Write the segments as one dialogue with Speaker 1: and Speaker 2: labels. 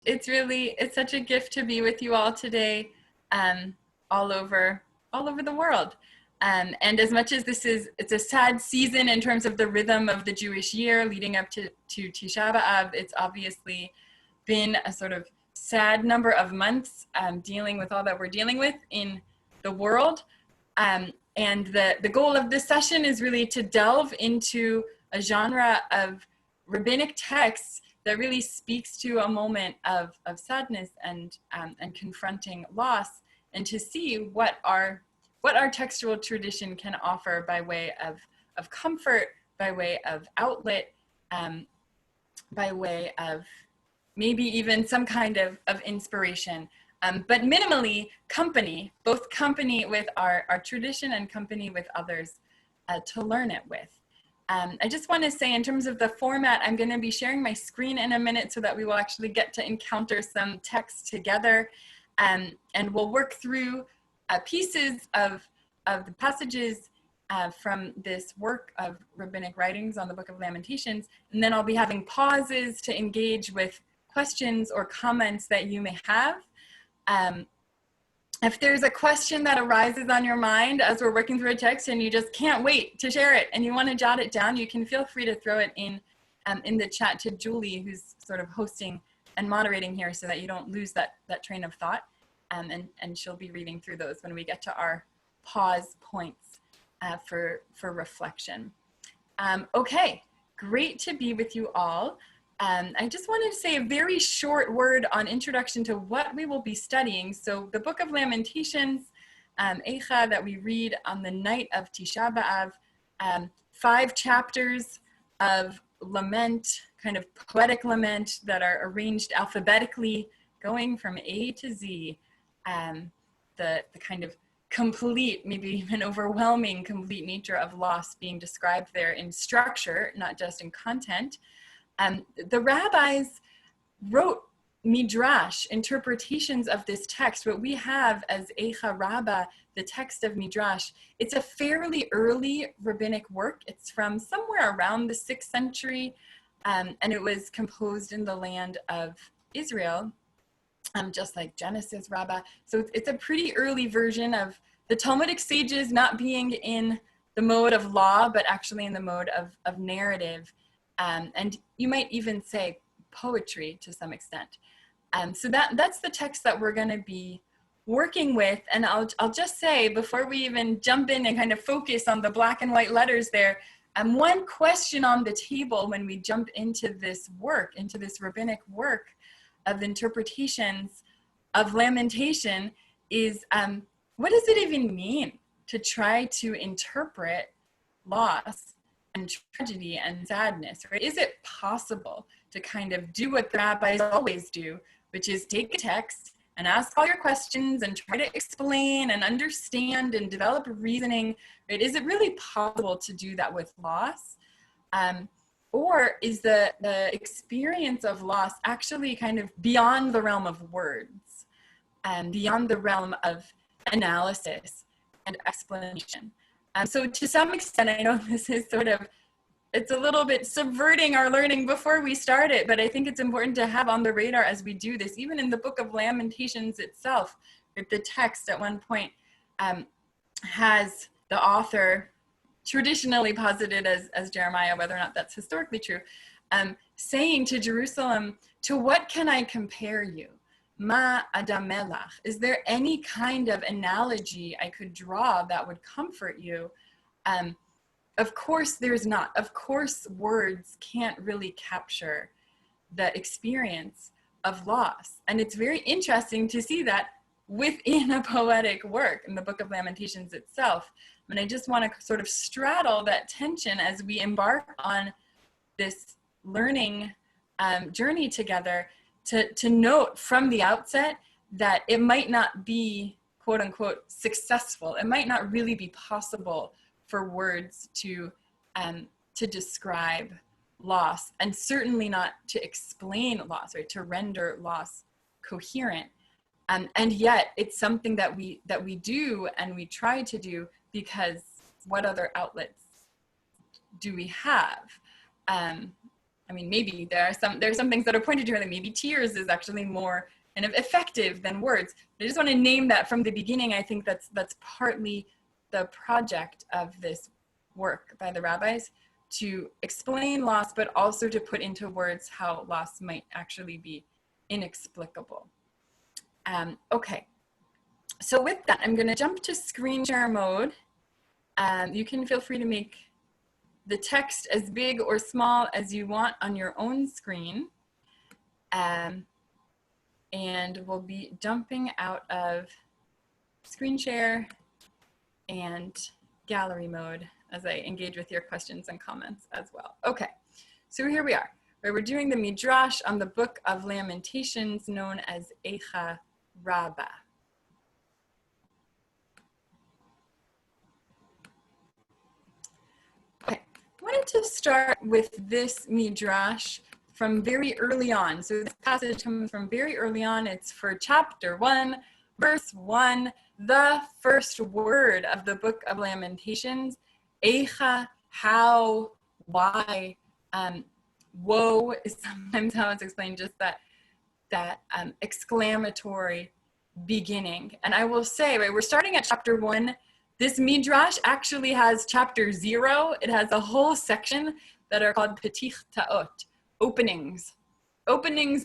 Speaker 1: It's such a gift to be with you all today, all over the world. And as much as it's a sad season in terms of the rhythm of the Jewish year leading up to Tisha B'Av, it's obviously been a sort of sad number of months dealing with all that we're dealing with in the world. And the goal of this session is really to delve into a genre of rabbinic texts that really speaks to a moment of sadness and confronting loss, and to see what our textual tradition can offer by way of comfort, by way of outlet, by way of maybe even some kind of inspiration, but minimally company, both company with our tradition and company with others to learn it with. I just want to say, in terms of the format, I'm going to be sharing my screen in a minute so that we will actually get to encounter some text together, and we'll work through pieces of the passages from this work of rabbinic writings on the Book of Lamentations, and then I'll be having pauses to engage with questions or comments that you may have. If there's a question that arises on your mind as we're working through a text and you just can't wait to share it and you want to jot it down, you can feel free to throw it in the chat to Julie, who's sort of hosting and moderating here, so that you don't lose that train of thought. And she'll be reading through those when we get to our pause points for reflection. Okay, great to be with you all. I just wanted to say a very short word on introduction to what we will be studying. So the Book of Lamentations, Eicha, that we read on the night of Tisha B'Av, 5 chapters of lament, kind of poetic lament that are arranged alphabetically, going from A to Z. The kind of complete, maybe even overwhelming complete nature of loss being described there in structure, not just in content. The rabbis wrote Midrash, interpretations of this text. What we have as Eicha Rabbah, the text of Midrash, it's a fairly early rabbinic work. It's from somewhere around the 6th century, and it was composed in the land of Israel, just like Genesis Rabbah. So it's a pretty early version of the Talmudic sages not being in the mode of law, but actually in the mode of narrative. And you might even say poetry to some extent. So that's the text that we're going to be working with. And I'll just say, before we even jump in and kind of focus on the black and white letters there, one question on the table when we jump into this work, into this rabbinic work of interpretations of lamentation is, what does it even mean to try to interpret loss and tragedy and sadness, right? Is it possible to kind of do what the rabbis always do, which is take a text and ask all your questions and try to explain and understand and develop reasoning, right? Is it really possible to do that with loss? Or is the experience of loss actually kind of beyond the realm of words and beyond the realm of analysis and explanation? So to some extent, I know this is it's a little bit subverting our learning before we start it, but I think it's important to have on the radar as we do this. Even in the Book of Lamentations itself, the text at one point has the author traditionally posited as Jeremiah, whether or not that's historically true, saying to Jerusalem, "To what can I compare you? Ma adamelach." Is there any kind of analogy I could draw that would comfort you? Of course there's not. Of course words can't really capture the experience of loss. And it's very interesting to see that within a poetic work in the Book of Lamentations itself. And I just want to sort of straddle that tension as we embark on this learning journey together, to note from the outset that it might not be, quote unquote, successful. It might not really be possible for words to describe loss, and certainly not to explain loss, right? To render loss coherent. And yet it's something that we do and we try to do, because what other outlets do we have? I mean, maybe there's some things that are pointed to her that maybe tears is actually more kind of effective than words. But I just want to name that from the beginning. I think that's partly the project of this work by the rabbis, to explain loss, but also to put into words how loss might actually be inexplicable. Okay, so with that, I'm going to jump to screen share mode. You can feel free to make the text as big or small as you want on your own screen. And we'll be jumping out of screen share and gallery mode as I engage with your questions and comments as well. Okay, so here we are, where we're doing the Midrash on the Book of Lamentations, known as Hadar Rabbah. Okay, I wanted to start with this Midrash from very early on. So this passage comes from very early on. It's for chapter 1, verse 1, the first word of the Book of Lamentations. Eicha, how, why, woe is sometimes how it's explained, just that exclamatory beginning. And I will say, right, we're starting at chapter 1. This Midrash actually has chapter 0. It has a whole section that are called petich ta'ot, openings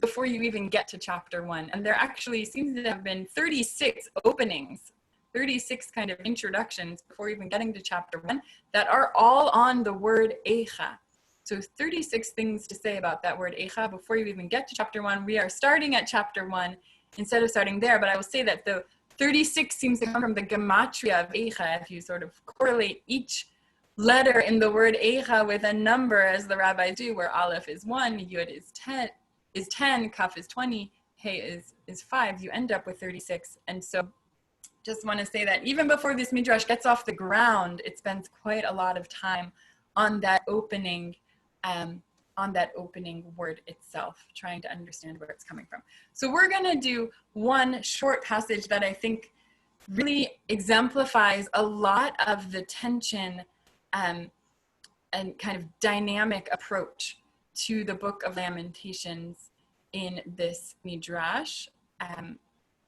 Speaker 1: before you even get to chapter 1. And there actually seems to have been 36 openings, 36 kind of introductions before even getting to chapter 1 that are all on the word eicha. So 36 things to say about that word eicha before you even get to chapter 1. We are starting at chapter 1 instead of starting there, but I will say that the 36 seems to come from the gematria of eicha. If you sort of correlate each letter in the word eicha with a number, as the rabbis do, where aleph is 1, yud is 10, kaf is 20, hey is 5, you end up with 36. And so just want to say that even before this Midrash gets off the ground, it spends quite a lot of time on that opening word itself, trying to understand where it's coming from. So we're going to do one short passage that I think really exemplifies a lot of the tension and kind of dynamic approach to the Book of Lamentations in this Midrash.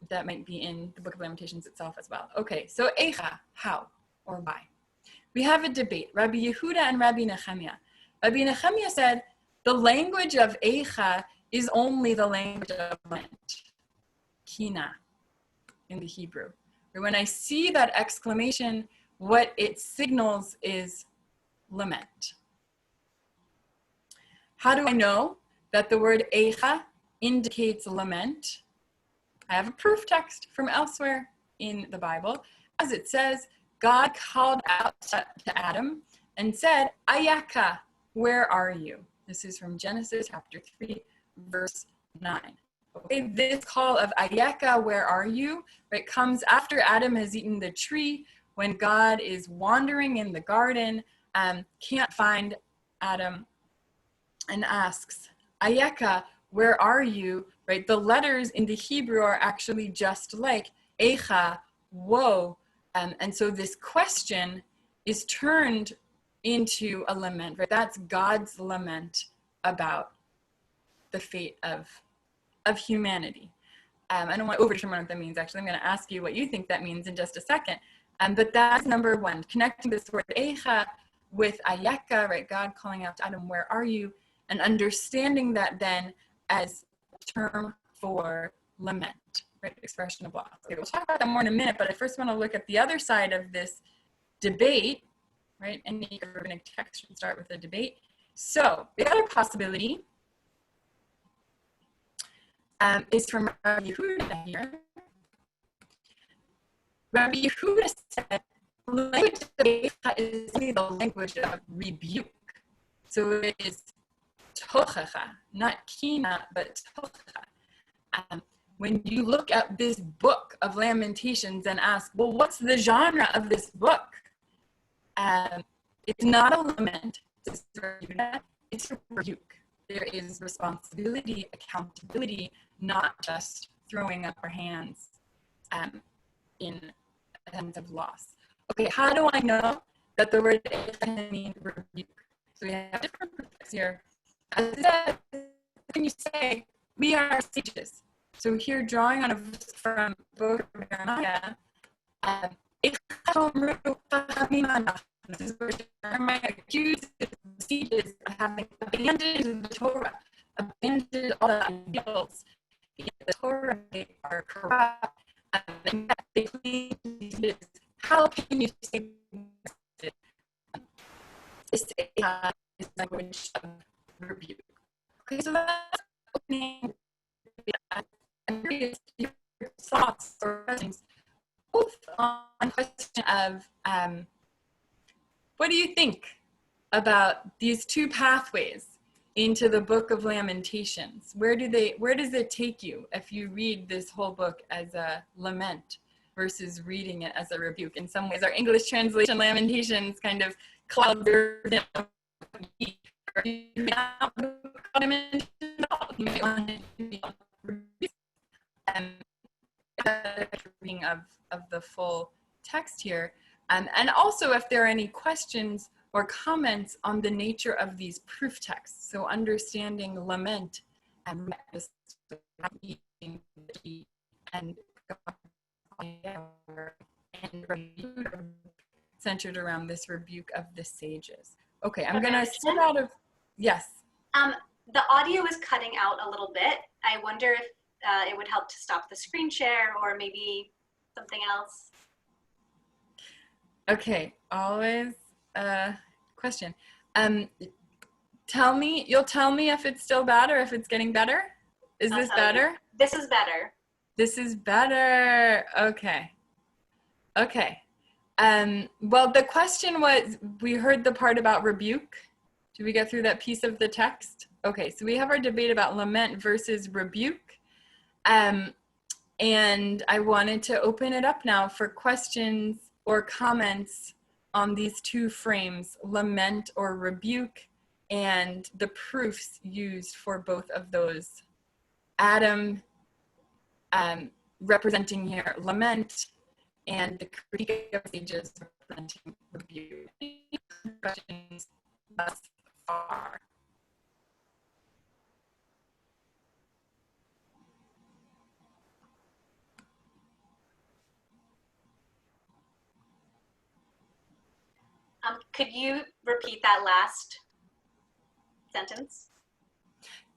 Speaker 1: That might be in the Book of Lamentations itself as well. Okay, so eicha, how or why? We have a debate, Rabbi Yehuda and Rabbi Nehemiah. Rabbi Nehemiah said, the language of eicha is only the language of lament, kina, in the Hebrew. When I see that exclamation, what it signals is lament. How do I know that the word eicha indicates lament? I have a proof text from elsewhere in the Bible. As it says, God called out to Adam and said, Ayaka, where are you? This is from Genesis chapter 3, verse 9. Okay, this call of Ayaka, where are you? Right, comes after Adam has eaten the tree, when God is wandering in the garden, can't find Adam, and asks, Ayaka, where are you? Right, the letters in the Hebrew are actually just like eicha, woe. And so this question is turned into a lament, right? That's God's lament about the fate of humanity. I don't want to overdetermine what that means, actually. I'm going to ask you what you think that means in just a second. But that's number one, connecting this word eicha with ayaka, right? God calling out to Adam, where are you? And understanding that then as a term for lament, right? Expression of loss. Okay, we'll talk about that more in a minute, but I first want to look at the other side of this debate, right? Any rabbinic text should start with a debate. So the other possibility is from Rabbi Yehuda here. Rabbi Yehuda said, the language of eicha is only the language of rebuke. So it is tochacha, not kina, but tochacha. When you look at this book of Lamentations and ask, well, what's the genre of this book? It's not a lament, it's a rebuke. There is responsibility, accountability, not just throwing up our hands in a sense of loss. Okay, how do I know that the word means rebuke? So we have different proofs here. Can you say, we are sages? So here, drawing on a verse from Book of Lamentations, this is where Jeremiah accuses the sages of having abandoned the Torah, abandoned all the ideals. The Torah, they are corrupt, and they claim how can you say this is language of rebuke? Okay, so that's opening your thoughts or questions, both on the question of what do you think about these two pathways into the Book of Lamentations? Where does it take you if you read this whole book as a lament versus reading it as a rebuke? In some ways, our English translation, Lamentations, kind of clouds your reading of the full text here. And also if there are any questions or comments on the nature of these proof texts. So understanding lament and centered around this rebuke of the sages. Okay, I'm gonna step out of, yes.
Speaker 2: The audio is cutting out a little bit. I wonder if it would help to stop the screen share or maybe something else.
Speaker 1: Okay, always question. You'll tell me if it's still bad or if it's getting better? Is this better?
Speaker 2: This is better.
Speaker 1: This is better, okay. Okay, well, the question was, we heard the part about rebuke. Did we get through that piece of the text? Okay, so we have our debate about lament versus rebuke. And I wanted to open it up now for questions or comments on these two frames, lament or rebuke, and the proofs used for both of those. Adam representing here lament, and the critique of sages representing rebuke. Questions thus far?
Speaker 2: Could you repeat that last sentence?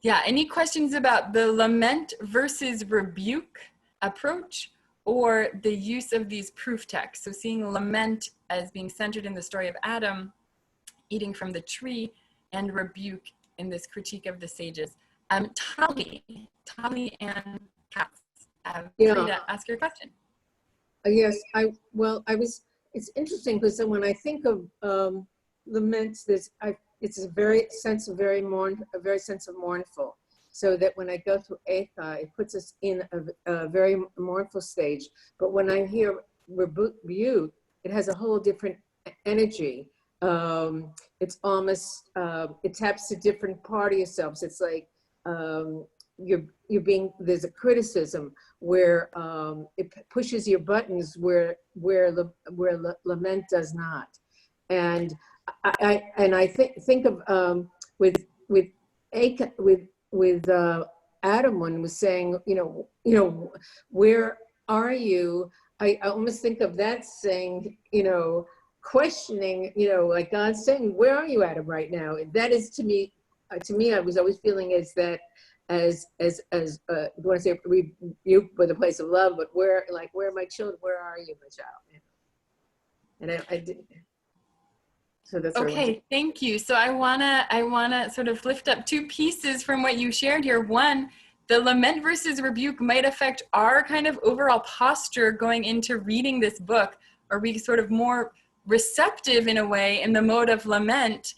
Speaker 1: Yeah, any questions about the lament versus rebuke approach or the use of these proof texts? So seeing lament as being centered in the story of Adam eating from the tree and rebuke in this critique of the sages. Tali and Katz, free to ask your question.
Speaker 3: Yes, it's interesting because when I think of laments, it's a very sense of mournful. So that when I go through Eicha, it puts us in a very mournful stage. But when I hear rebuke, it has a whole different energy. It's almost it taps a different part of yourselves. It's like there's a criticism where it pushes your buttons where lament does not. And I think of with Adam when was saying, where are you? I almost think of that saying, questioning, like God saying, where are you, Adam, right now? That is to me, I was always feeling as that, as you want to say rebuke with a place of love, but where are my children? Where are you, my child? And I didn't. So that's
Speaker 1: okay. Thank you. So I wanna sort of lift up two pieces from what you shared here. One, the lament versus rebuke might affect our kind of overall posture going into reading this book. Are we sort of more receptive in a way in the mode of lament,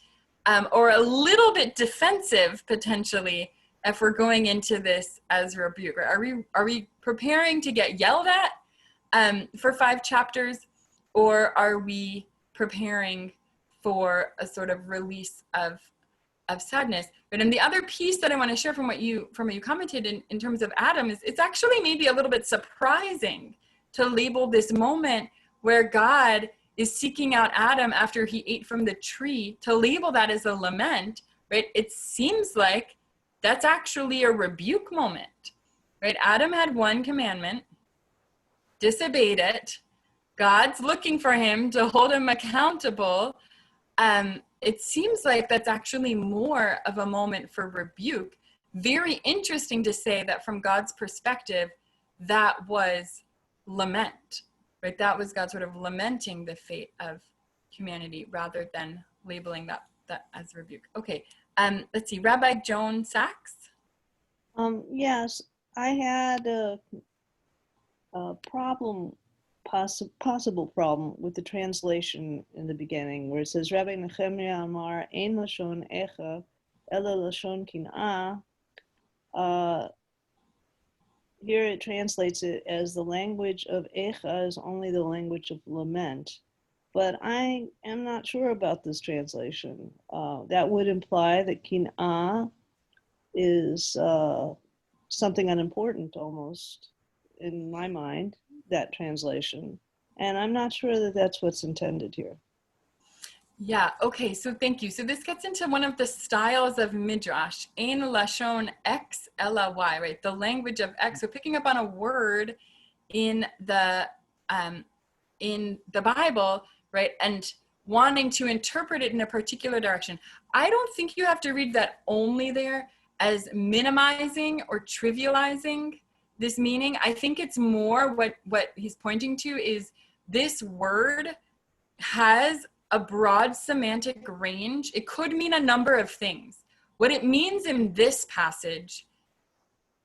Speaker 1: or a little bit defensive potentially if we're going into this as rebuke? Are we preparing to get yelled at for 5 chapters, or are we preparing for a sort of release of sadness? But then the other piece that I want to share from what you commented in terms of Adam is it's actually maybe a little bit surprising to label this moment where God is seeking out Adam after he ate from the tree, to label that as a lament, right? It seems like that's actually a rebuke moment, right? Adam had one commandment, disobeyed it. God's looking for him to hold him accountable. It seems like that's actually more of a moment for rebuke. Very interesting to say that from God's perspective, that was lament, right? That was God sort of lamenting the fate of humanity rather than labeling that as rebuke. Okay, let's see, Rabbi Joan Sachs.
Speaker 4: Yes, I had a problem, possible problem with the translation in the beginning, where it says, Rabbi Nehemiah Amar, Ein Lashon Echa, Ela Lashon Kin'ah. Here it translates it as the language of Echa is only the language of lament. But I am not sure about this translation. That would imply that Kin'ah is something unimportant almost, in my mind, that translation. And I'm not sure that that's what's intended here.
Speaker 1: Yeah, okay, so thank you. So this gets into one of the styles of Midrash, Ein Lashon X Ela Y, right? The language of X. So picking up on a word in the Bible, right? And wanting to interpret it in a particular direction. I don't think you have to read that only there as minimizing or trivializing this meaning. I think it's more what he's pointing to is this word has a broad semantic range. It could mean a number of things. What it means in this passage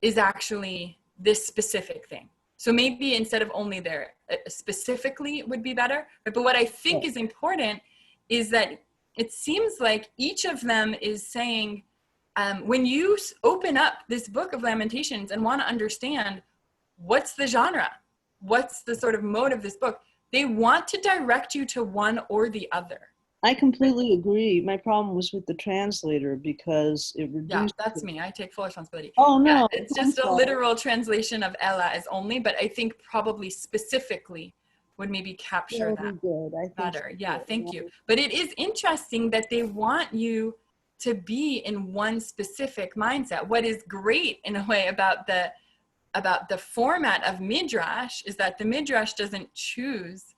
Speaker 1: is actually this specific thing. So maybe instead of only there, specifically would be better. But what I think is important is that it seems like each of them is saying, when you open up this book of Lamentations and want to understand what's the genre, what's the sort of mode of this book, they want to direct you to one or the other.
Speaker 4: I completely agree. My problem was with the translator because it reduced.
Speaker 1: Yeah, that's me. I take full responsibility.
Speaker 4: Oh, no.
Speaker 1: Yeah, it's just a literal translation of Ella as only, but I think probably specifically would maybe capture that better. Yeah, thank you. But it is interesting that they want you to be in one specific mindset. What is great in a way about the format of Midrash is that the Midrash doesn't choose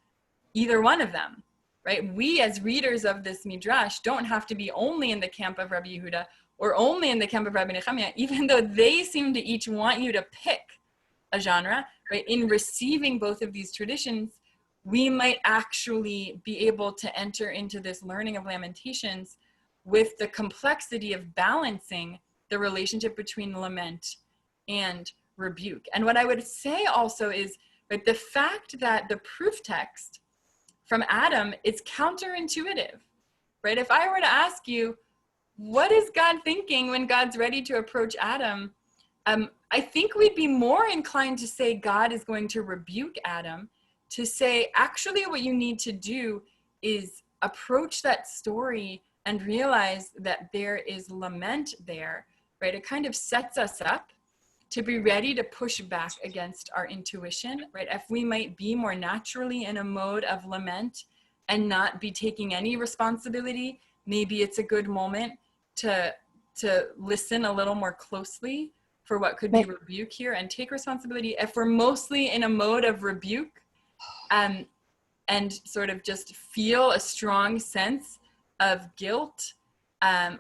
Speaker 1: either one of them, right? We as readers of this Midrash don't have to be only in the camp of Rabbi Yehuda or only in the camp of Rabbi Nehemiah, even though they seem to each want you to pick a genre, right? In receiving both of these traditions, we might actually be able to enter into this learning of Lamentations with the complexity of balancing the relationship between lament and rebuke. And what I would say also is that the fact that the proof text from Adam is counterintuitive, right? If I were to ask you, what is God thinking when God's ready to approach Adam? I think we'd be more inclined to say God is going to rebuke Adam, to say, actually what you need to do is approach that story and realize that there is lament there, right? It kind of sets us up to be ready to push back against our intuition, right? If we might be more naturally in a mode of lament and not be taking any responsibility, maybe it's a good moment to listen a little more closely for what could be rebuke here and take responsibility. If we're mostly in a mode of rebuke and sort of just feel a strong sense of guilt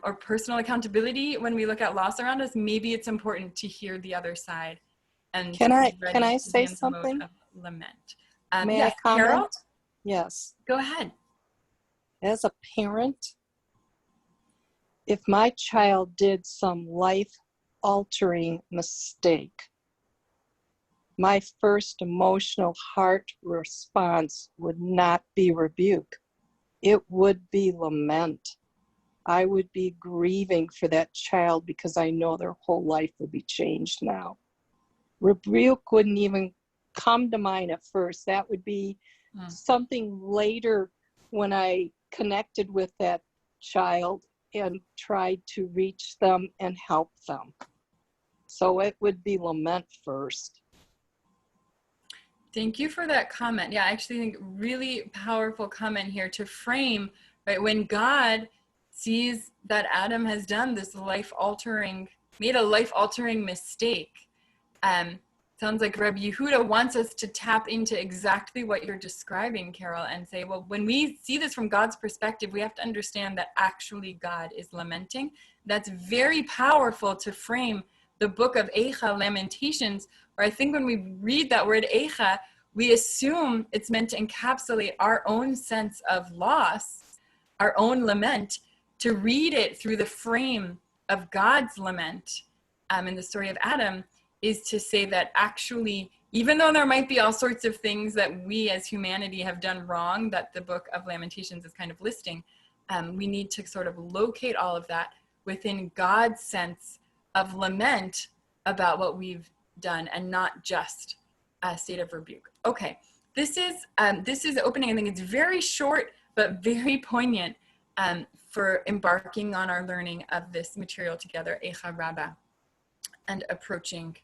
Speaker 1: or personal accountability when we look at loss around us, maybe it's important to hear the other side. And
Speaker 5: can I say something?
Speaker 1: Lament.
Speaker 5: May
Speaker 1: yes,
Speaker 5: I comment?
Speaker 1: Carol?
Speaker 5: Yes.
Speaker 1: Go ahead.
Speaker 5: As a parent, if my child did some life-altering mistake, my first emotional heart response would not be rebuke. It would be lament. I would be grieving for that child because I know their whole life would be changed now. Rebuke wouldn't even come to mind at first. That would be something later when I connected with that child and tried to reach them and help them. So it would be lament first.
Speaker 1: Thank you for that comment. Yeah, I actually think really powerful comment here to frame, right? When God sees that Adam has done this made a life-altering mistake. Sounds like Rabbi Yehuda wants us to tap into exactly what you're describing, Carol, and say, well, when we see this from God's perspective, we have to understand that actually God is lamenting. That's very powerful to frame the book of Eicha, Lamentations, where I think when we read that word Eicha, we assume it's meant to encapsulate our own sense of loss, our own lament, to read it through the frame of God's lament in the story of Adam, is to say that actually, even though there might be all sorts of things that we as humanity have done wrong, that the book of Lamentations is kind of listing, we need to sort of locate all of that within God's sense of lament about what we've done, and not just a state of rebuke. Okay, this is the opening. I think it's very short, but very poignant for embarking on our learning of this material together, Eicha Rabbah, and approaching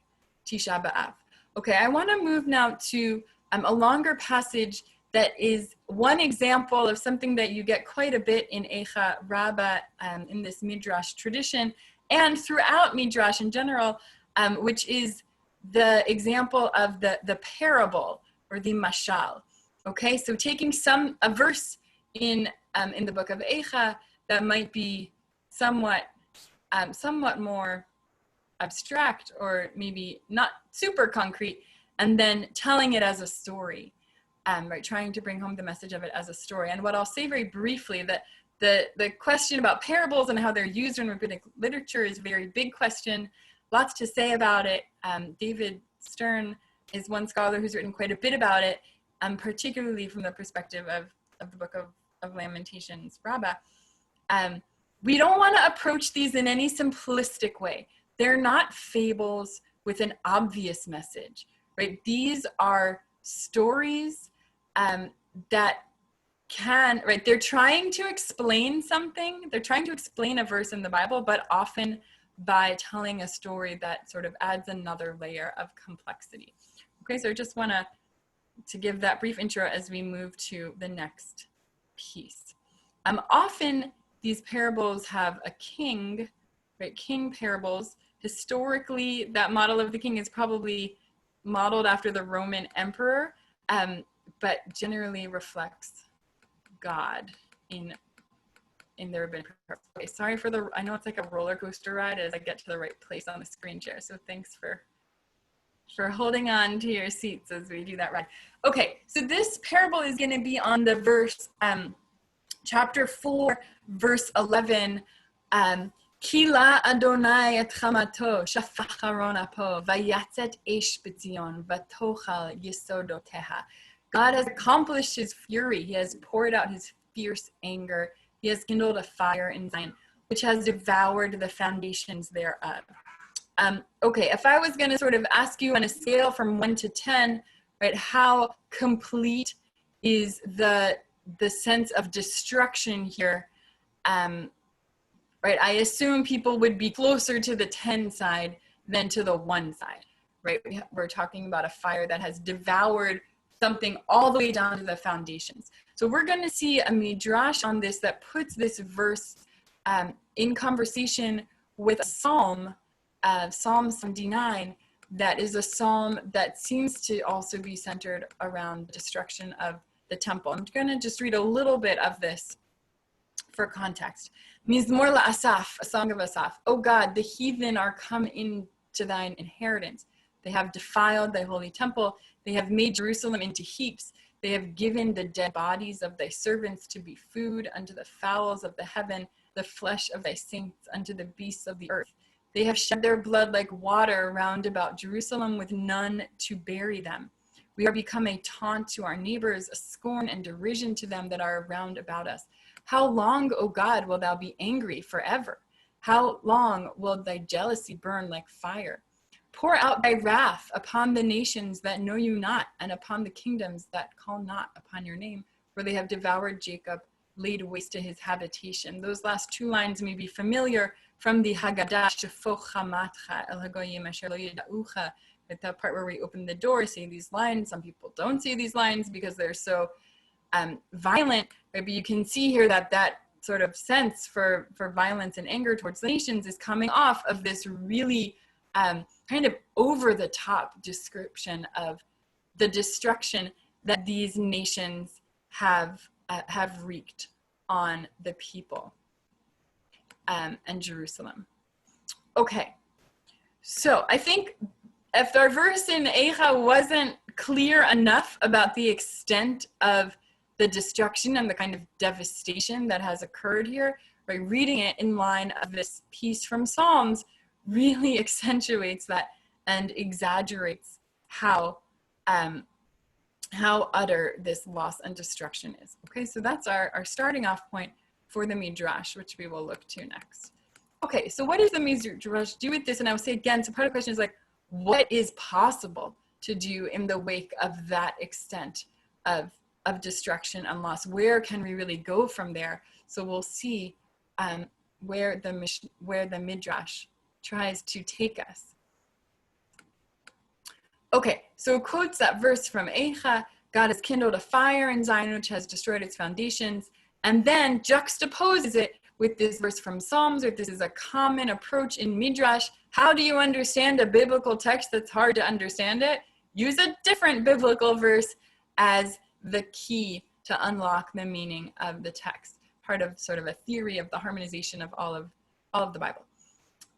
Speaker 1: Tisha B'Av. Okay, I want to move now to a longer passage that is one example of something that you get quite a bit in Eicha Rabbah in this Midrash tradition, and throughout Midrash in general, which is the example of the parable, or the mashal. Okay, so taking a verse in the book of Eicha that might be somewhat more abstract, or maybe not super concrete, and then telling it as a story, right? Trying to bring home the message of it as a story. And what I'll say very briefly, that the question about parables and how they're used in rabbinic literature is a very big question. Lots to say about it. David Stern is one scholar who's written quite a bit about it, particularly from the perspective of the Book of Lamentations Rabbah. We don't want to approach these in any simplistic way. They're not fables with an obvious message, right? These are stories that right? They're trying to explain something. They're trying to explain a verse in the Bible, but often by telling a story that sort of adds another layer of complexity. Okay, so I just want to give that brief intro as we move to the next piece. Often these parables have a king, right? King parables. Historically, that model of the king is probably modeled after the Roman emperor, but generally reflects God in their rabbinic parables. Okay, sorry for I know it's like a roller coaster ride as I get to the right place on the screen share, so thanks for holding on to your seats as we do that ride. Okay, so this parable is going to be on the verse, chapter 4, verse 11. Kila Adonai et chamato shafach aron apo vayatzet esh b'tzion vatochal yesodoteha. God has accomplished his fury. He has poured out his fierce anger. He has kindled a fire in Zion, which has devoured the foundations thereof. Okay, if I was going to sort of ask you on a scale from 1 to 10, right, how complete is the sense of destruction here? Right, I assume people would be closer to the 10 side than to the 1 side, right? We're talking about a fire that has devoured something all the way down to the foundations. So we're going to see a midrash on this that puts this verse in conversation with a psalm, Psalm 79, that is a psalm that seems to also be centered around the destruction of the temple. I'm going to just read a little bit of this for context. Mizmor la'asaf, a song of Asaph. O God, the heathen are come into thine inheritance. They have defiled thy holy temple. They have made Jerusalem into heaps. They have given the dead bodies of thy servants to be food unto the fowls of the heaven, the flesh of thy saints unto the beasts of the earth. They have shed their blood like water round about Jerusalem, with none to bury them. We are become a taunt to our neighbors, a scorn and derision to them that are round about us. How long, O God, will thou be angry forever? How long will thy jealousy burn like fire? Pour out thy wrath upon the nations that know you not, and upon the kingdoms that call not upon your name, for they have devoured Jacob, laid waste to his habitation. Those last 2 lines may be familiar from the Haggadah, Shefoch hamatcha el hagoyim asher lo yida'ucha. At that part where we open the door, say these lines. Some people don't say these lines because they're so violent, right? But you can see here that sort of sense for violence and anger towards the nations is coming off of this really kind of over-the-top description of the destruction that these nations have wreaked on the people and Jerusalem. Okay, so I think if our verse in Eicha wasn't clear enough about the extent of the destruction and the kind of devastation that has occurred here, by reading it in line of this piece from Psalms really accentuates that and exaggerates how utter this loss and destruction is. Okay, so that's our starting off point for the Midrash, which we will look to next. Okay, so what does the Midrash do with this? And I will say again, so part of the question is like, what is possible to do in the wake of that extent of destruction and loss? Where can we really go from there? So we'll see where the Midrash tries to take us. Okay, so it quotes that verse from Eicha, God has kindled a fire in Zion which has destroyed its foundations, and then juxtaposes it with this verse from Psalms, or this is a common approach in Midrash. How do you understand a biblical text that's hard to understand it? Use a different biblical verse as the key to unlock the meaning of the text. Part of sort of a theory of the harmonization of all of the Bible.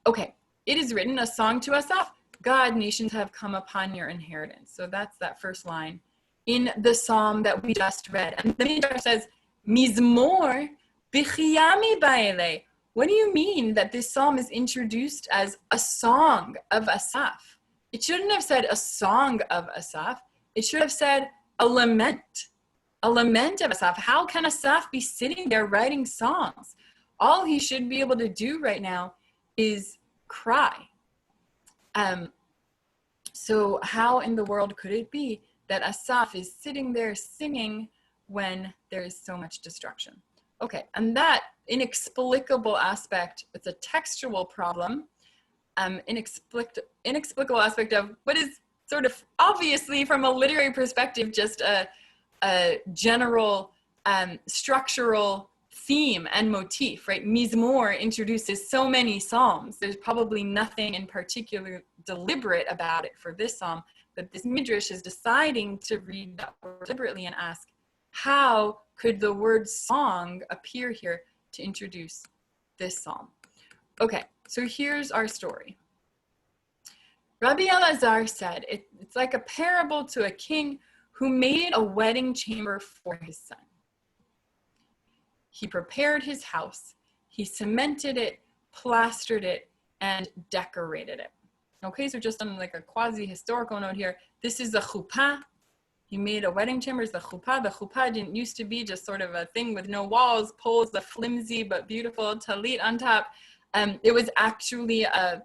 Speaker 1: Okay, it is written, a song to Asaph. God, nations have come upon your inheritance. So that's that first line in the psalm that we just read. And the Midrash says, Mizmor b'chiyami ba'ele. What do you mean that this psalm is introduced as a song of Asaph? It shouldn't have said a song of Asaph. It should have said a lament of Asaph. How can Asaph be sitting there writing songs? All he should be able to do right now is cry. So how in the world could it be that Asaph is sitting there singing when there is so much destruction? Okay, and that inexplicable aspect, it's a textual problem, inexplicable aspect of what is sort of obviously from a literary perspective just a general structural theme and motif, right? Mizmor introduces so many psalms. There's probably nothing in particular deliberate about it for this psalm, but this Midrash is deciding to read that word deliberately and ask, how could the word song appear here to introduce this psalm? Okay, so here's our story. Rabbi Elazar said, it's like a parable to a king who made a wedding chamber for his son. He prepared his house, he cemented it, plastered it, and decorated it. Okay, so just on like a quasi-historical note here, this is the chuppah. He made a wedding chamber, it's the chuppah. The chuppah didn't used to be just sort of a thing with no walls, poles, the flimsy but beautiful talit on top. It was actually a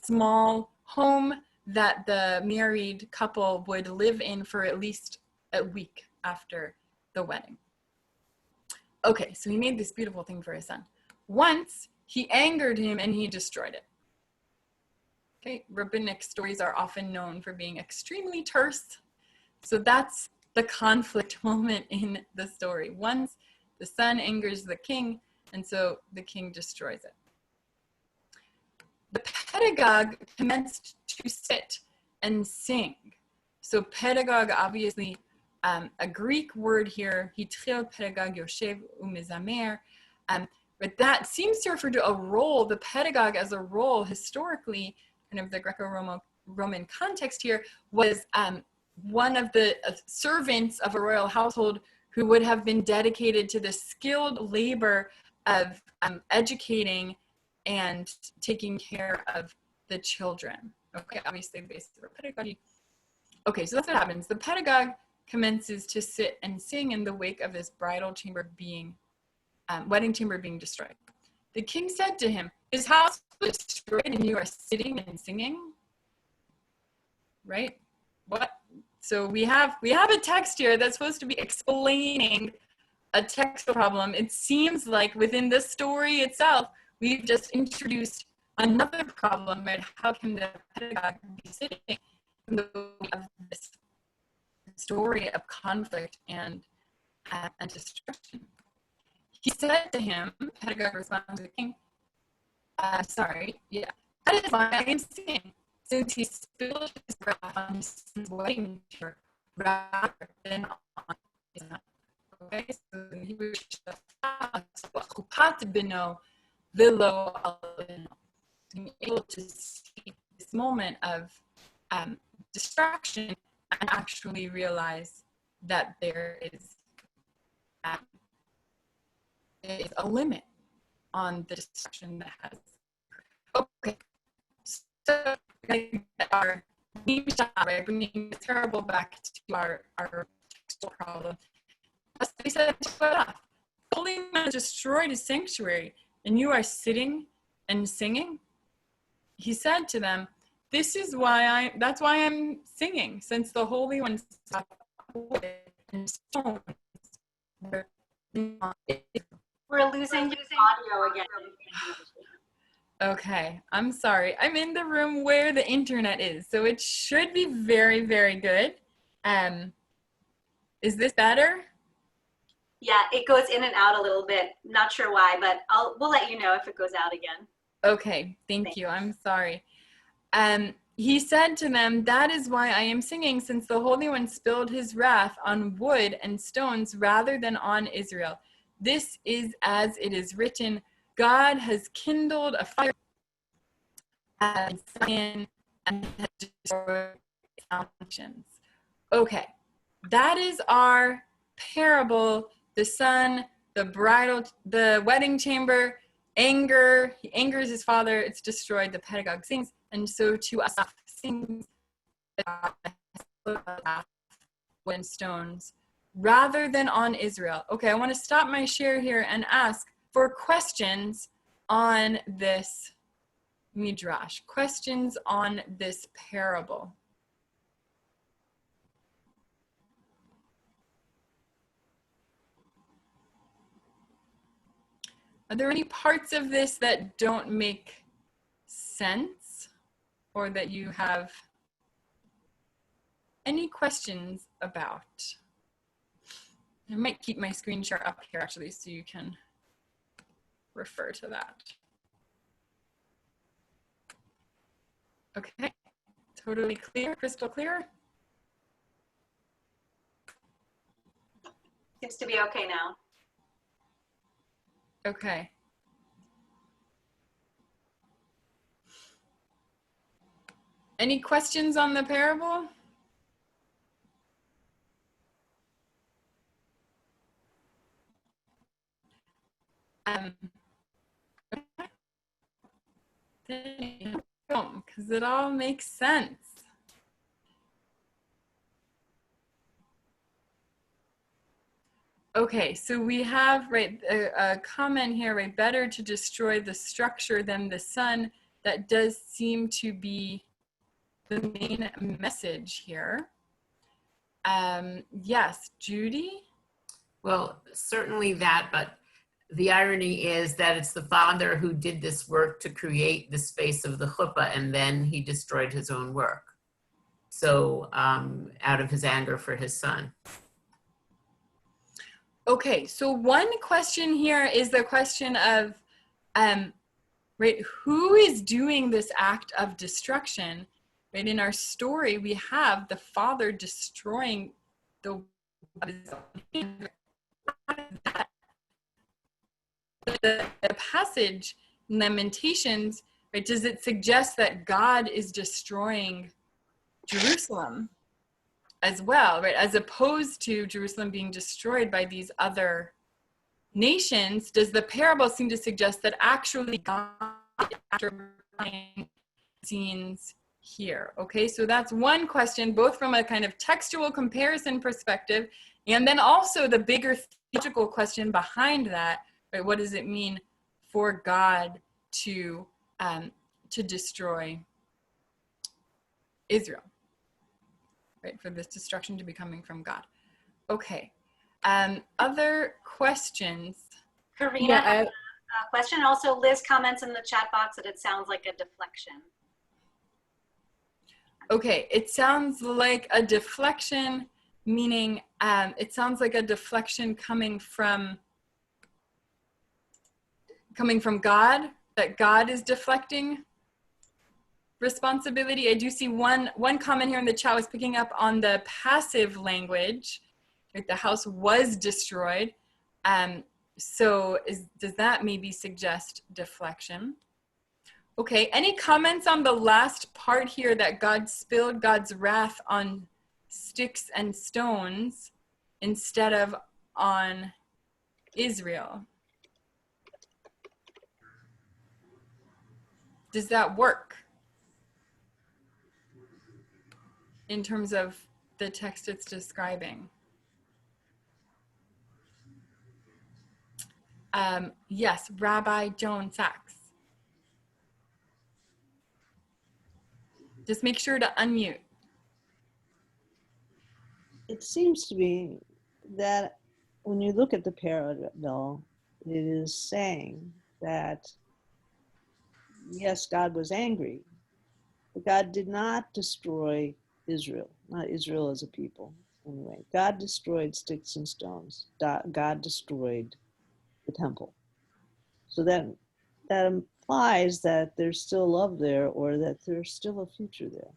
Speaker 1: small home that the married couple would live in for at least a week after the wedding. Okay, so he made this beautiful thing for his son. Once, he angered him and he destroyed it. Okay, rabbinic stories are often known for being extremely terse. So that's the conflict moment in the story. Once, the son angers the king, and so the king destroys it. The pedagogue commenced to sit and sing. So pedagogue, obviously, a Greek word here, hitril pedagogue yoshev umezamer, but that seems to refer to a role, the pedagogue as a role historically, kind of the Greco-Roman context here, was one of the servants of a royal household who would have been dedicated to the skilled labor of educating and taking care of the children. Okay, obviously the basis of pedagogy. Okay, so that's what happens. The pedagogue commences to sit and sing in the wake of this bridal chamber being, wedding chamber being destroyed. The king said to him, his house was destroyed and you are sitting and singing? Right? What? So we have a text here that's supposed to be explaining a textual problem. It seems like within the story itself, we've just introduced another problem, right? How can the pedagogue be sitting in the way of this story of conflict and destruction? He said to him, Pedagogue responded to the king, that is why I am singing, since he spilled his breath on his son's wedding chamber rather than on his own. Okay, so he was being able to see this moment of distraction and actually realize that there is a limit on the distraction that has. Okay, so our right, bringing the terrible back to our textual problem. As they said, the Holy Man destroyed his sanctuary, and you are sitting and singing. He said to them, "This is why that's why I'm singing, since the Holy One stopped wood and stones."
Speaker 2: We're losing audio again.
Speaker 1: Okay, I'm sorry. I'm in the room where the internet is, so it should be very, very good. Is this better?
Speaker 2: Yeah, it goes in and out a little bit. Not sure why, but we'll let you know if it goes out again.
Speaker 1: Okay, thank you. I'm sorry. He said to them, "That is why I am singing, since the Holy One spilled his wrath on wood and stones rather than on Israel. This is as it is written, God has kindled a fire in Zion and has destroyed its foundations." Okay, that is our parable. The son, the wedding chamber, anger. He angers his father. It's destroyed. The pedagogue sings, and so to us sings when stones rather than on Israel. Okay, I want to stop my share here and ask for questions on this Midrash, questions on this parable. Are there any parts of this that don't make sense or that you have any questions about? I might keep my screen share up here actually so you can refer to that. Okay, totally clear, crystal clear?
Speaker 2: Seems to be okay now.
Speaker 1: Okay. Any questions on the parable? Because it all makes sense. Okay, so we have, right, a comment here, right, better to destroy the structure than the sun. That does seem to be the main message here. Yes, Judy?
Speaker 6: Well, certainly that, but the irony is that it's the father who did this work to create the space of the chuppah, and then he destroyed his own work. So out of his anger for his son.
Speaker 1: Okay, so one question here is the question of, right, who is doing this act of destruction? Right, in our story, we have the father destroying the passage, Lamentations, right, does it suggest that God is destroying Jerusalem as well, right? As opposed to Jerusalem being destroyed by these other nations, does the parable seem to suggest that actually God is scenes here? Okay, so that's one question, both from a kind of textual comparison perspective, and then also the bigger theological question behind that, right? What does it mean for God to destroy Israel? Right, for this destruction to be coming from God. Okay, other questions?
Speaker 2: Karina has a question. Also, Liz comments in the chat box that it sounds like a deflection.
Speaker 1: Okay, it sounds like a deflection, meaning it sounds like a deflection coming from coming from God, that God is deflecting responsibility. I do see one comment here in the chat was picking up on the passive language, like the house was destroyed. So does that maybe suggest deflection? Okay, any comments on the last part here, that God spilled God's wrath on sticks and stones instead of on Israel? Does that work in terms of the text it's describing? Yes, Rabbi Joan Sachs. Just make sure to unmute.
Speaker 4: It seems to me that when you look at the parallel, it is saying that, yes, God was angry, but God did not destroy Israel, not Israel as a people. Anyway, God destroyed sticks and stones. God destroyed the temple. So that implies that there's still love there, or that there's still a future there.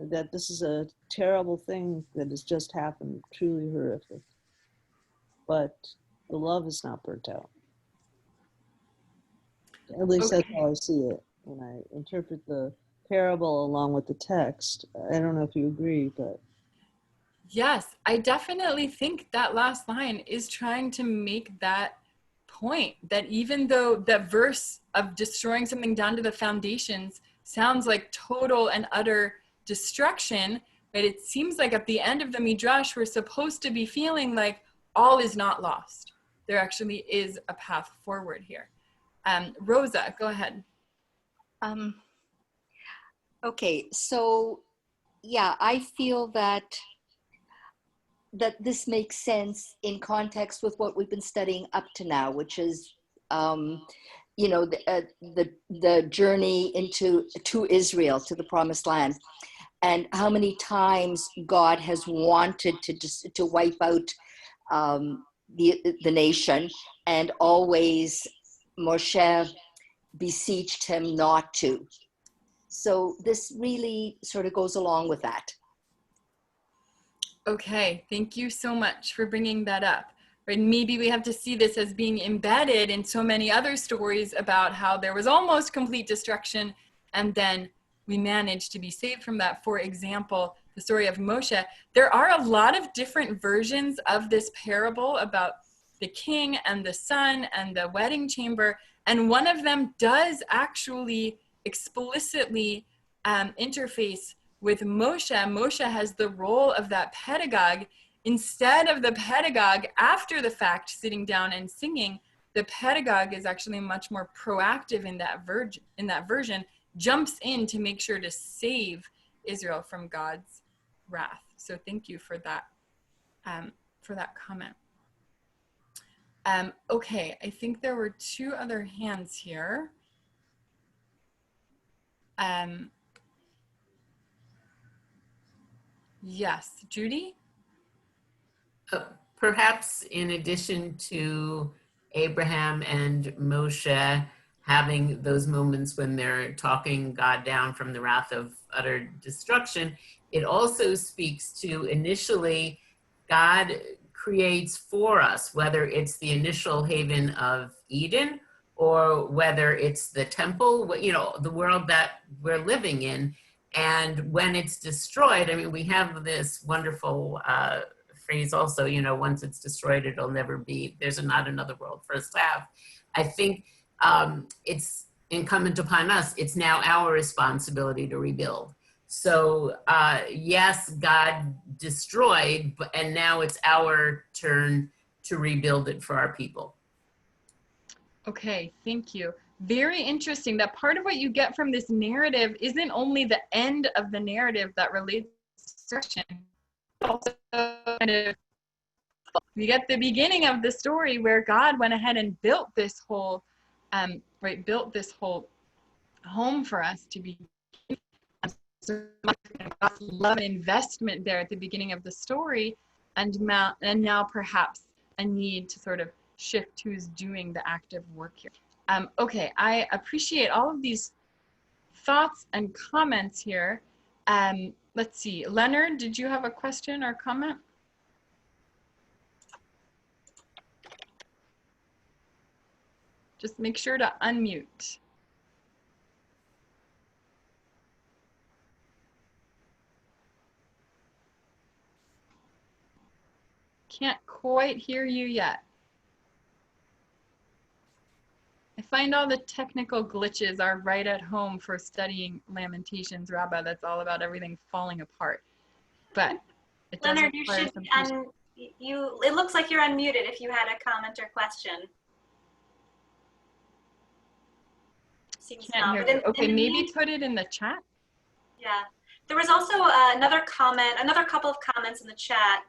Speaker 4: That this is a terrible thing that has just happened, truly horrific. But the love is not burnt out. At least
Speaker 1: Okay.
Speaker 4: that's how I see it when I interpret the parable along with the text. I don't know if you agree, but.
Speaker 1: Yes, I definitely think that last line is trying to make that point, that even though that verse of destroying something down to the foundations sounds like total and utter destruction, but it seems like at the end of the Midrash, we're supposed to be feeling like all is not lost. There actually is a path forward here. Rosa, go ahead.
Speaker 7: Okay, so yeah, I feel that this makes sense in context with what we've been studying up to now, which is, you know, the journey to Israel, to the Promised Land, and how many times God has wanted to wipe out the nation, and always Moshe beseeched him not to. So this really sort of goes along with that.
Speaker 1: Okay, thank you so much for bringing that up. Right, maybe we have to see this as being embedded in so many other stories about how there was almost complete destruction and then we managed to be saved from that. For example, the story of Moshe. There are a lot of different versions of this parable about the king and the son and the wedding chamber, and one of them does actually explicitly interface with Moshe. Moshe has the role of that pedagogue. Instead of the pedagogue after the fact sitting down and singing, the pedagogue is actually much more proactive in that version, jumps in to make sure to save Israel from God's wrath. So thank you for that comment. Okay, I think there were two other hands here. Yes, Judy?
Speaker 6: Perhaps in addition to Abraham and Moshe having those moments when they're talking God down from the wrath of utter destruction, it also speaks to initially God creates for us, whether it's the initial haven of Eden or whether it's the temple, you know, the world that we're living in. And when it's destroyed, I mean, we have this wonderful phrase also, you know, once it's destroyed, it'll never be, there's not another world for us to have. I think it's incumbent upon us, it's now our responsibility to rebuild. So yes, God destroyed, and now it's our turn to rebuild it for our people.
Speaker 1: Okay, thank you. Very interesting that part of what you get from this narrative isn't only the end of the narrative that relates to destruction, but also kind of you get the beginning of the story where God went ahead and built this whole built this whole home for us to be. So much love and investment there at the beginning of the story, and now perhaps a need to sort of shift who's doing the active work here. Okay, I appreciate all of these thoughts and comments here. Let's see, Leonard, did you have a question or comment? Just make sure to unmute. Can't quite hear you yet. I find all the technical glitches are right at home for studying Lamentations Rabbah. That's all about everything falling apart. But it does
Speaker 2: Leonard, you
Speaker 1: require
Speaker 2: should
Speaker 1: some patience.
Speaker 2: it looks like you're unmuted if you had a comment or question. Seems
Speaker 1: Can't
Speaker 2: not,
Speaker 1: hear
Speaker 2: but
Speaker 1: you. Okay,
Speaker 2: in the
Speaker 1: maybe put it in the chat.
Speaker 2: Yeah, there was also another couple of comments in the chat.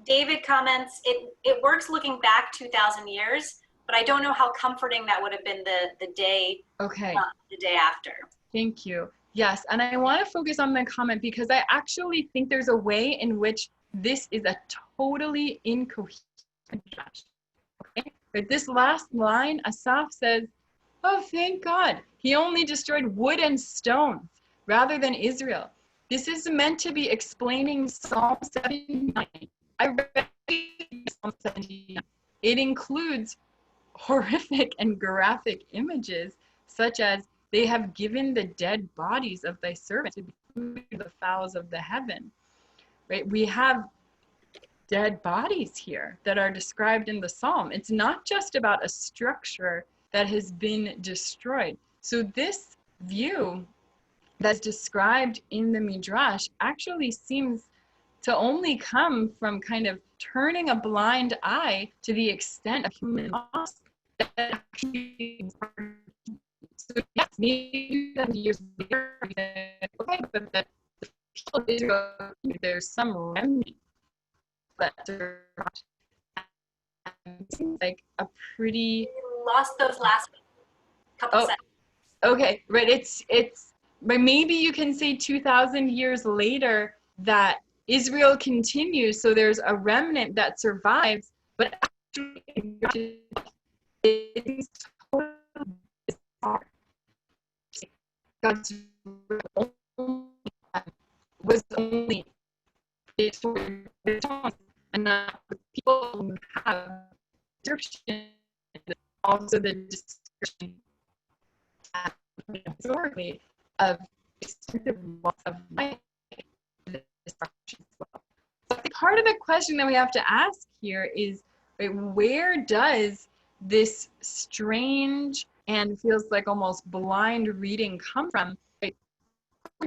Speaker 2: David comments, it works looking back 2,000 years, but I don't know how comforting that would have been the day after.
Speaker 1: Thank you. Yes, and I want to focus on the comment because I actually think there's a way in which this is a totally incoherent Midrash. Okay? But this last line, Asaph says, oh, thank God, he only destroyed wood and stones rather than Israel. This is meant to be explaining Psalm 79. I read Psalm 79. It includes horrific and graphic images, such as they have given the dead bodies of thy servants to be food for the fowls of the heaven. Right? We have dead bodies here that are described in the psalm. It's not just about a structure that has been destroyed. So this view that's described in the Midrash actually seems to only come from kind of turning a blind eye to the extent of human loss. That actually, so yes, maybe 70 years later, okay, but the people of Israel, there's some remnant that survived. It seems like a pretty.
Speaker 2: We lost those last couple seconds.
Speaker 1: Okay, right. It's but maybe you can say 2,000 years later that Israel continues, so there's a remnant that survives, but actually it's totally bizarre. God's was only and not the people who have description, also the description historically of extensive loss of life. So I think part of the question that we have to ask here is, right, where does this strange and feels like almost blind reading come from? Right?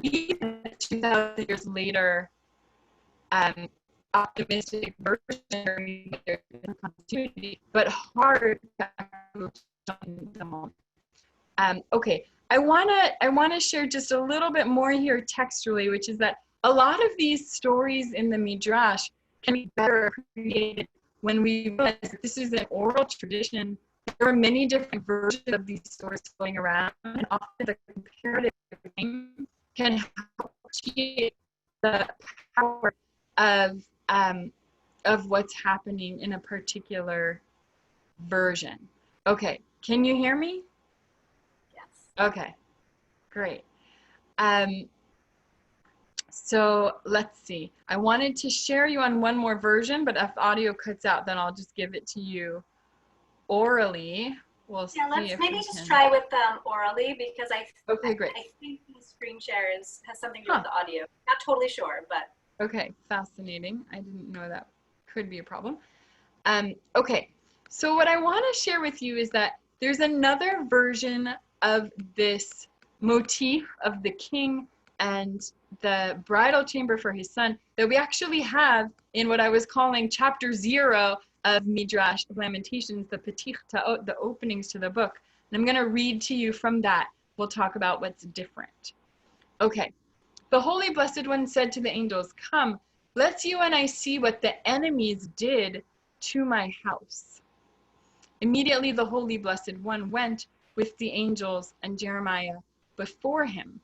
Speaker 1: Even 2,000 years later, optimistic version of continuity, but hard to okay, I wanna share just a little bit more here textually, which is that a lot of these stories in the Midrash can be better appreciated when we realize that this is an oral tradition. There are many different versions of these stories going around, and often the comparative thing can help appreciate the power of what's happening in a particular version. Okay, can you hear me?
Speaker 2: Yes.
Speaker 1: Okay, great. So let's see. I wanted to share you on one more version, but if audio cuts out, then I'll just give it to you orally. We'll see
Speaker 2: let's
Speaker 1: if
Speaker 2: maybe
Speaker 1: we
Speaker 2: just
Speaker 1: can.
Speaker 2: try with orally, because I think the screen share has something to do with the audio. Not totally sure, but.
Speaker 1: Okay, fascinating. I didn't know that could be a problem. Okay, so what I want to share with you is that there's another version of this motif of the king and the bridal chamber for his son that we actually have in what I was calling chapter 0 of Midrash of Lamentations, the Petich Ta'ot, the openings to the book. And I'm going to read to you from that. We'll talk about what's different. Okay. The Holy Blessed One said to the angels, come, let's you and I see what the enemies did to my house. Immediately the Holy Blessed One went with the angels and Jeremiah before him.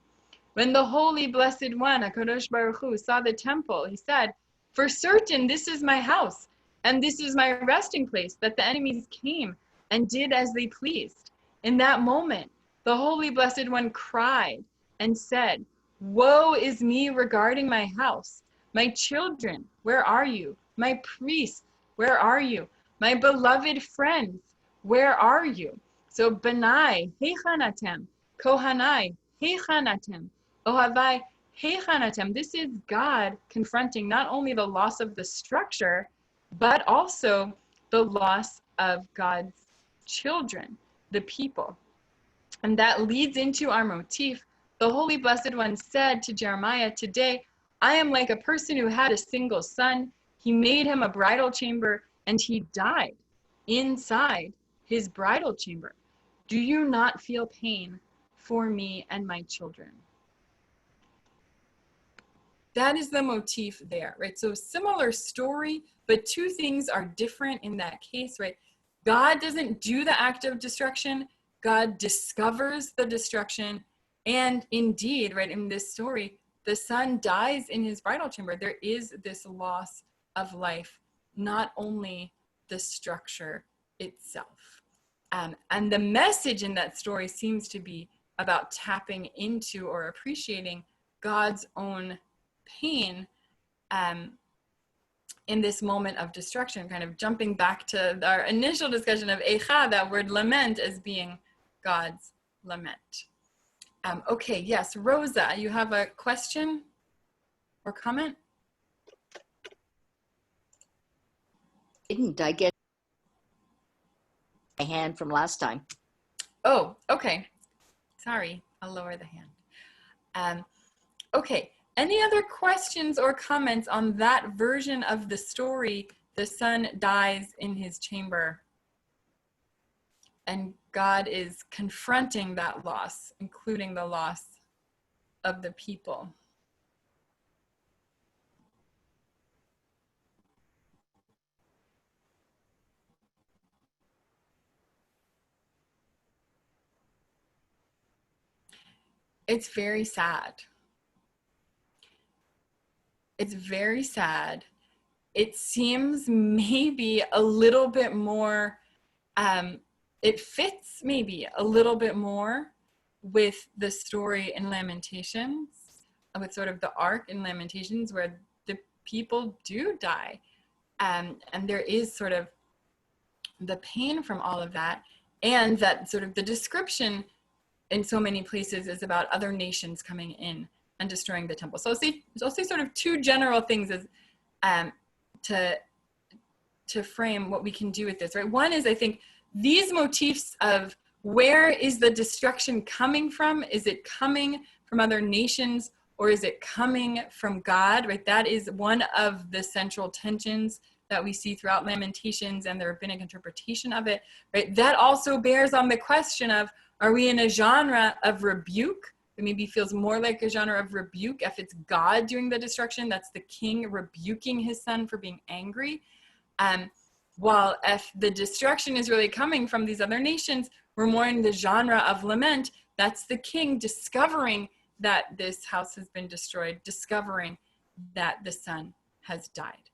Speaker 1: When the Holy Blessed One, HaKadosh Baruch Hu, saw the temple, he said, for certain this is my house, and this is my resting place, that the enemies came and did as they pleased. In that moment, the Holy Blessed One cried and said, "Woe is me regarding my house. My children, where are you? My priests, where are you? My beloved friends, where are you?" So Benai, Heichan atem, Kohanai, Heichan atem, Ohavai, Heichan atem. This is God confronting not only the loss of the structure, but also the loss of God's children, the people. And that leads into our motif. The Holy Blessed One said to Jeremiah, "Today, I am like a person who had a single son. He made him a bridal chamber, and he died inside his bridal chamber. Do you not feel pain for me and my children?" That is the motif there, right? So similar story, but two things are different in that case, right? God doesn't do the act of destruction. God discovers the destruction. And indeed, right, in this story, the son dies in his bridal chamber. There is this loss of life, not only the structure itself. And the message in that story seems to be about tapping into or appreciating God's own pain in this moment of destruction, kind of jumping back to our initial discussion of Eicha, that word lament, as being God's lament. Okay, yes, Rosa, you have a question or comment?
Speaker 7: Didn't I get my hand from last time?
Speaker 1: Oh, okay. Sorry, I'll lower the hand. Okay, any other questions or comments on that version of the story? The son dies in his chamber, and God is confronting that loss, including the loss of the people. It's very sad. It's very sad. It seems maybe a little bit more, it fits maybe a little bit more with the story in Lamentations, with sort of the arc in Lamentations where the people do die. And there is sort of the pain from all of that, and that sort of the description in so many places is about other nations coming in and destroying the temple. So I'll say sort of two general things as to frame what we can do with this, right? One is, I think, these motifs of where is the destruction coming from? Is it coming from other nations, or is it coming from God, right? That is one of the central tensions that we see throughout Lamentations and the rabbinic interpretation of it, right? That also bears on the question of, are we in a genre of rebuke? It maybe feels more like a genre of rebuke if it's God doing the destruction. That's the king rebuking his son for being angry. While if the destruction is really coming from these other nations, we're more in the genre of lament. That's the king discovering that this house has been destroyed, discovering that the son has died.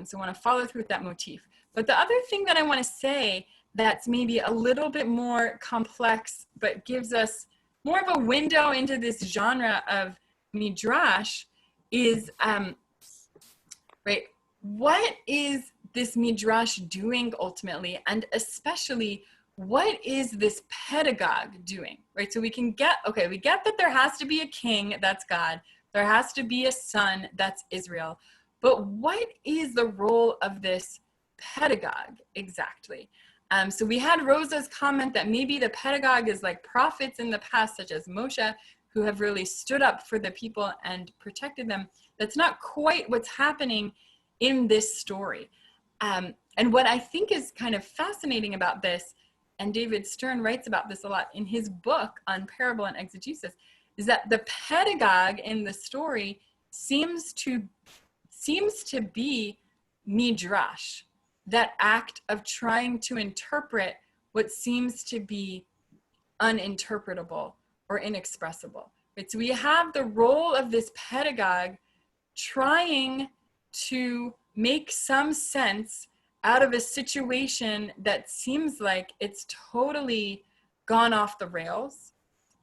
Speaker 1: So I want to follow through with that motif. But the other thing that I want to say that's maybe a little bit more complex, but gives us more of a window into this genre of Midrash is, right, what is this Midrash doing ultimately? And especially, what is this pedagogue doing, right? So we can get, okay, we get that there has to be a king, that's God. There has to be a son, that's Israel. But what is the role of this pedagogue exactly? So we had Rosa's comment that maybe the pedagogue is like prophets in the past, such as Moshe, who have really stood up for the people and protected them. That's not quite what's happening in this story. And what I think is kind of fascinating about this, and David Stern writes about this a lot in his book on parable and exegesis, is that the pedagogue in the story seems to be Midrash, that act of trying to interpret what seems to be uninterpretable or inexpressible. Right? So we have the role of this pedagogue trying to make some sense out of a situation that seems like it's totally gone off the rails,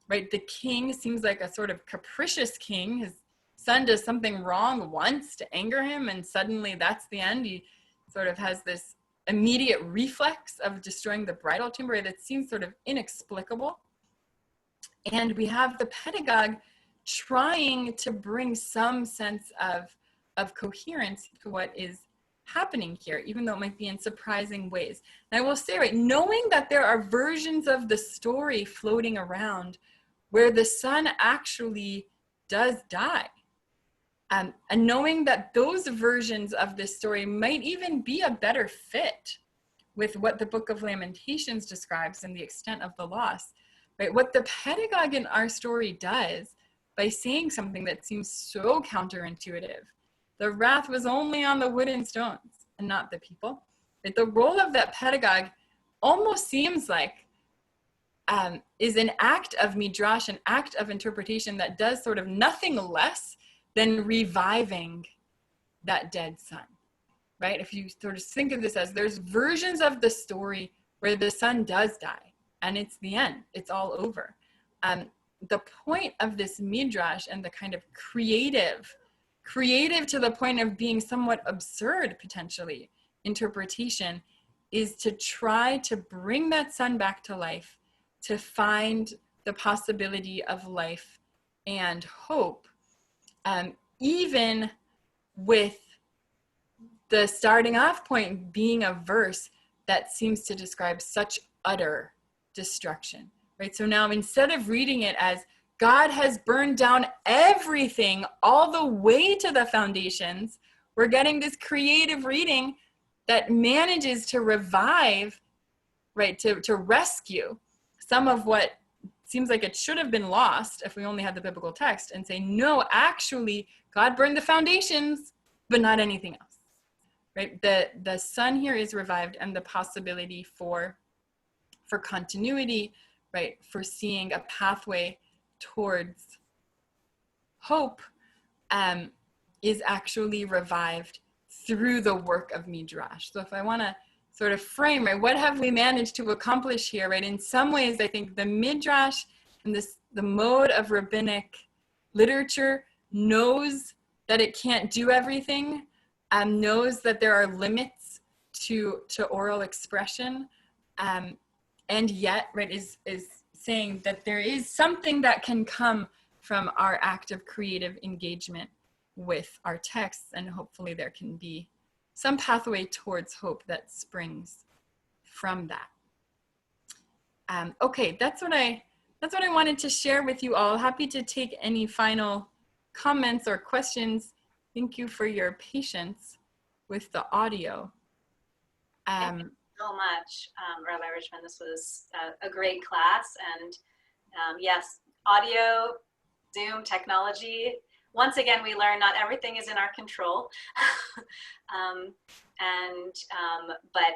Speaker 1: right? The king seems like a sort of capricious king. His son does something wrong once to anger him, and suddenly that's the end. He sort of has this immediate reflex of destroying the bridal chamber that seems sort of inexplicable. And we have the pedagogue trying to bring some sense of coherence to what is happening here, even though it might be in surprising ways. And I will say, right, knowing that there are versions of the story floating around where the son actually does die, and knowing that those versions of this story might even be a better fit with what the Book of Lamentations describes and the extent of the loss, right? What the pedagogue in our story does by saying something that seems so counterintuitive, the wrath was only on the wood and stones and not the people. Right? The role of that pedagogue almost seems like is an act of Midrash, an act of interpretation that does sort of nothing less than reviving that dead son, right? If you sort of think of this as there's versions of the story where the son does die and it's the end, it's all over. The point of this Midrash and the kind of creative to the point of being somewhat absurd potentially interpretation is to try to bring that son back to life, to find the possibility of life and hope, even with the starting off point being a verse that seems to describe such utter destruction, right? So now instead of reading it as God has burned down everything all the way to the foundations, we're getting this creative reading that manages to revive, right, to rescue some of what seems like it should have been lost if we only had the biblical text, and say, no, actually, God burned the foundations, but not anything else, right? The son here is revived, and the possibility for continuity, right, for seeing a pathway towards hope is actually revived through the work of Midrash. So if I want to sort of frame, right, what have we managed to accomplish here, right? In some ways, I think the Midrash and the mode of rabbinic literature knows that it can't do everything, knows that there are limits to oral expression, and yet, right, is saying that there is something that can come from our active creative engagement with our texts, and hopefully there can be some pathway towards hope that springs from that. Okay, that's what I wanted to share with you all. Happy to take any final comments or questions. Thank you for your patience with the audio.
Speaker 2: Thank you so much, Rabbi Richman. This was a great class, and yes, audio, Zoom technology. Once again, we learn not everything is in our control, but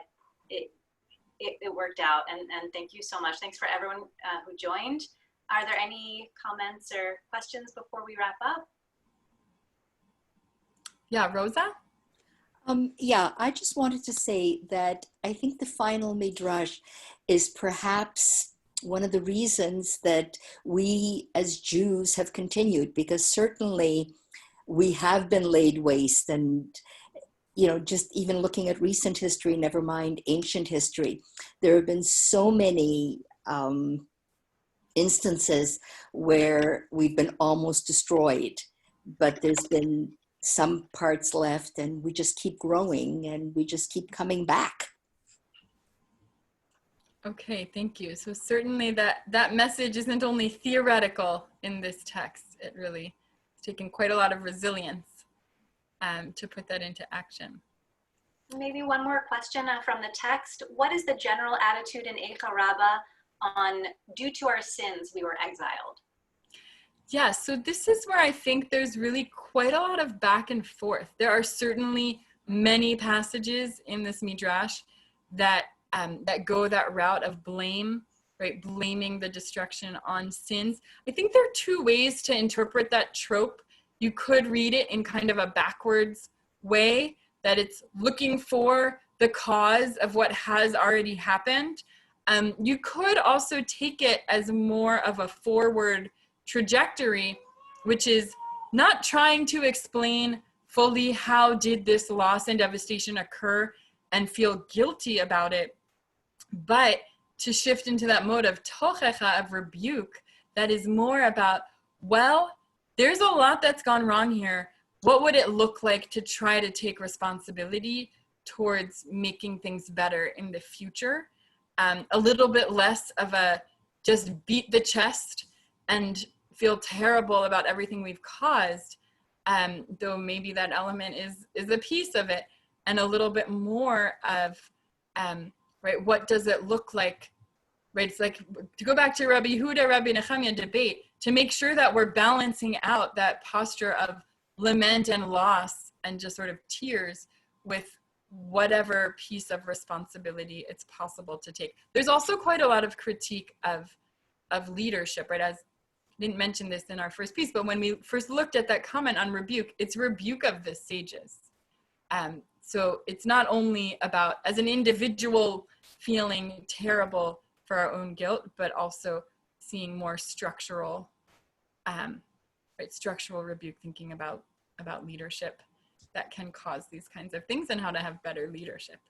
Speaker 2: it worked out, and thank you so much. Thanks for everyone who joined. Are there any comments or questions before we wrap up?
Speaker 1: Yeah, Rosa?
Speaker 7: Yeah, I just wanted to say that I think the final Midrash is perhaps one of the reasons that we as Jews have continued, because certainly we have been laid waste, and just even looking at recent history, never mind ancient history, there have been so many instances where we've been almost destroyed, but there's been some parts left, and we just keep growing and we just keep coming back.
Speaker 1: Okay, thank you. So certainly that message isn't only theoretical in this text. It really has taken quite a lot of resilience to put that into action.
Speaker 2: Maybe one more question from the text. What is the general attitude in Eicha Rabbah on due to our sins we were exiled?
Speaker 1: Yeah, so this is where I think there's really quite a lot of back and forth. There are certainly many passages in this Midrash that go that route of blame, right? Blaming the destruction on sins. I think there are two ways to interpret that trope. You could read it in kind of a backwards way, that it's looking for the cause of what has already happened. You could also take it as more of a forward trajectory, which is not trying to explain fully how did this loss and devastation occur and feel guilty about it, but to shift into that mode of tochecha, of rebuke, that is more about, well, there's a lot that's gone wrong here. What would it look like to try to take responsibility towards making things better in the future? A little bit less of a just beat the chest and feel terrible about everything we've caused, though maybe that element is a piece of it, and a little bit more of, right, what does it look like, right? It's like, to go back to Rabbi Yehuda, Rabbi Nechemiah debate, to make sure that we're balancing out that posture of lament and loss and just sort of tears with whatever piece of responsibility it's possible to take. There's also quite a lot of critique of leadership, right? As I didn't mention this in our first piece, but when we first looked at that comment on rebuke, it's rebuke of the sages. So it's not only about, as an individual, feeling terrible for our own guilt, but also seeing more structural, right, structural rebuke, thinking about leadership that can cause these kinds of things and how to have better leadership.